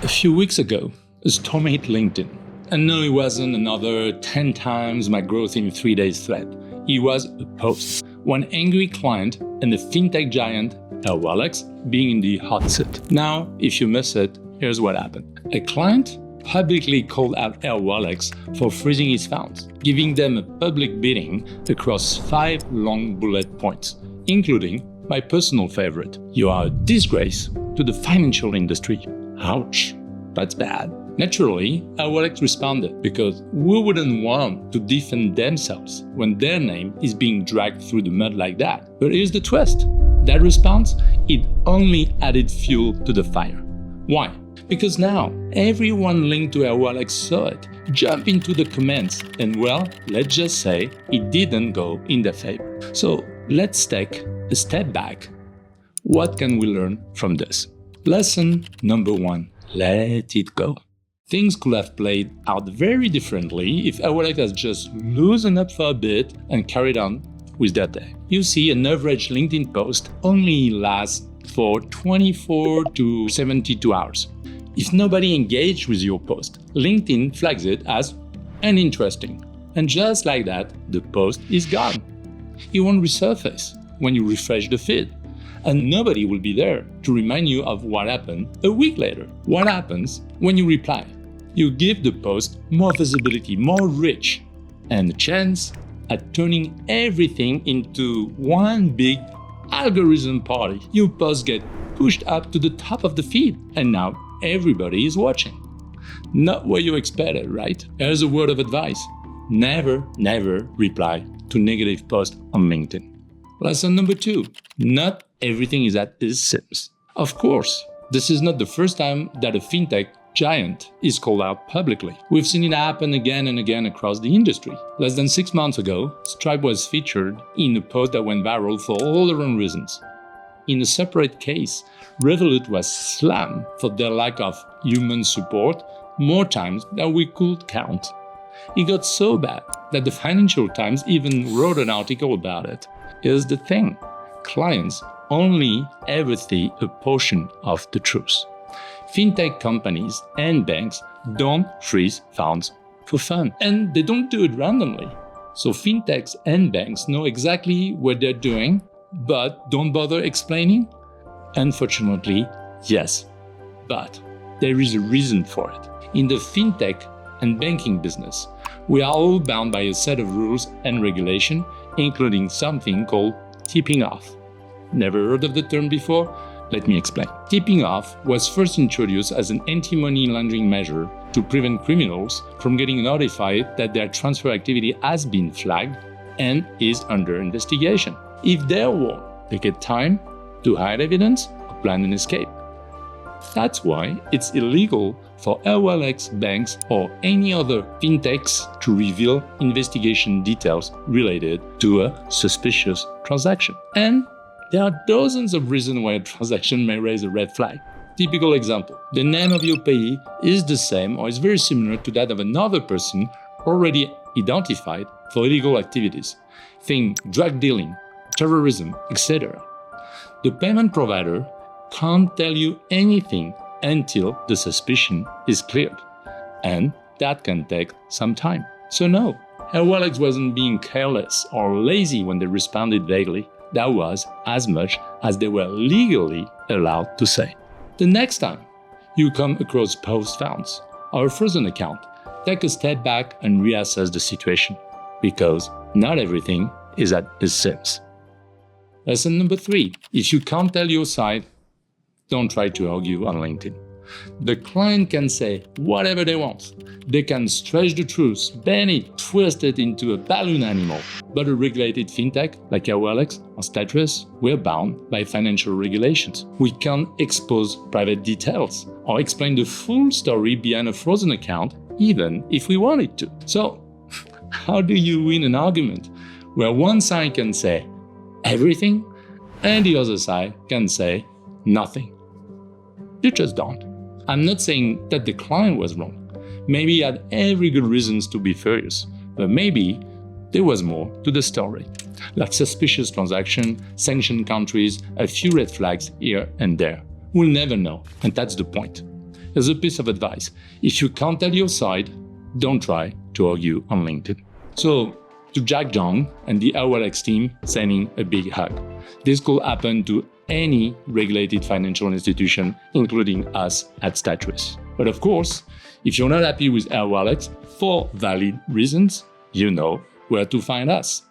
few weeks ago, a storm hit LinkedIn. And no, it wasn't another 10 times my growth in 3 days thread. It was a post. One angry client and the fintech giant, Airwallex, being in the hot seat. Now, if you miss it, here's what happened. A client publicly called out Airwallex for freezing his funds, giving them a public bidding across 5 long bullet points, including my personal favorite. You are a disgrace to the financial industry. Ouch, that's bad. Naturally, Airwallex responded because who wouldn't want to defend themselves when their name is being dragged through the mud like that? But here's the twist. That response, it only added fuel to the fire. Why? Because now everyone linked to Airwallex saw it, jump into the comments, and well, let's just say it didn't go in their favor. So let's take a step back. What can we learn from this? Lesson number 1, let it go. Things could have played out very differently if Airwallex has just loosened up for a bit and carried on with their day. You see, an average LinkedIn post only lasts for 24 to 72 hours. If nobody engaged with your post, LinkedIn flags it as uninteresting. And just like that, the post is gone. It won't resurface when you refresh the feed. And nobody will be there to remind you of what happened a week later. What happens when you reply? You give the post more visibility, more reach, and a chance at turning everything into one big algorithm party. Your posts get pushed up to the top of the feed, and now everybody is watching. Not what you expected, right? Here's a word of advice. Never reply to negative posts on LinkedIn. Lesson number 2, not everything is as it seems. Of course, this is not the first time that a fintech giant is called out publicly. We've seen it happen again and again across the industry. Less than 6 months ago, Stripe was featured in a post that went viral for all the wrong reasons. In a separate case, Revolut was slammed for their lack of human support more times than we could count. It got so bad that the Financial Times even wrote an article about it. Here's the thing, clients only ever see a portion of the truth. Fintech companies and banks don't freeze funds for fun, and they don't do it randomly. So fintechs and banks know exactly what they're doing, but don't bother explaining? Unfortunately, yes, but there is a reason for it. In the fintech and banking business, we are all bound by a set of rules and regulation, including something called tipping off. Never heard of the term before? Let me explain. Tipping off was first introduced as an anti-money laundering measure to prevent criminals from getting notified that their transfer activity has been flagged and is under investigation. If they're warned, they get time to hide evidence or plan an escape. That's why it's illegal for Airwallex banks or any other fintechs to reveal investigation details related to a suspicious transaction. And there are dozens of reasons why a transaction may raise a red flag. Typical example, the name of your payee is the same or is very similar to that of another person already identified for illegal activities. Think drug dealing, terrorism, etc. The payment provider can't tell you anything until the suspicion is cleared. And that can take some time. So no, Airwallex wasn't being careless or lazy when they responded vaguely. That was as much as they were legally allowed to say. The next time you come across post funds or a frozen account, take a step back and reassess the situation, because not everything is as it seems. Lesson number 3, if you can't tell your side, don't try to argue on LinkedIn. The client can say whatever they want. They can stretch the truth, bend it, twist it into a balloon animal. But a regulated fintech like Airwallex or Status, we're bound by financial regulations. We can't expose private details or explain the full story behind a frozen account, even if we wanted to. So, how do you win an argument where one side can say everything and the other side can say nothing? You just don't. I'm not saying that the client was wrong. Maybe he had every good reasons to be furious, but maybe there was more to the story. Like suspicious transaction, sanctioned countries, a few red flags here and there. We'll never know, and that's the point. Here's a piece of advice. If you can't tell your side, don't try to argue on LinkedIn. So, to Jack Jong and the Airwallex team, sending a big hug. This could happen to any regulated financial institution, including us at Statris. But of course, if you're not happy with Airwallex for valid reasons, you know where to find us.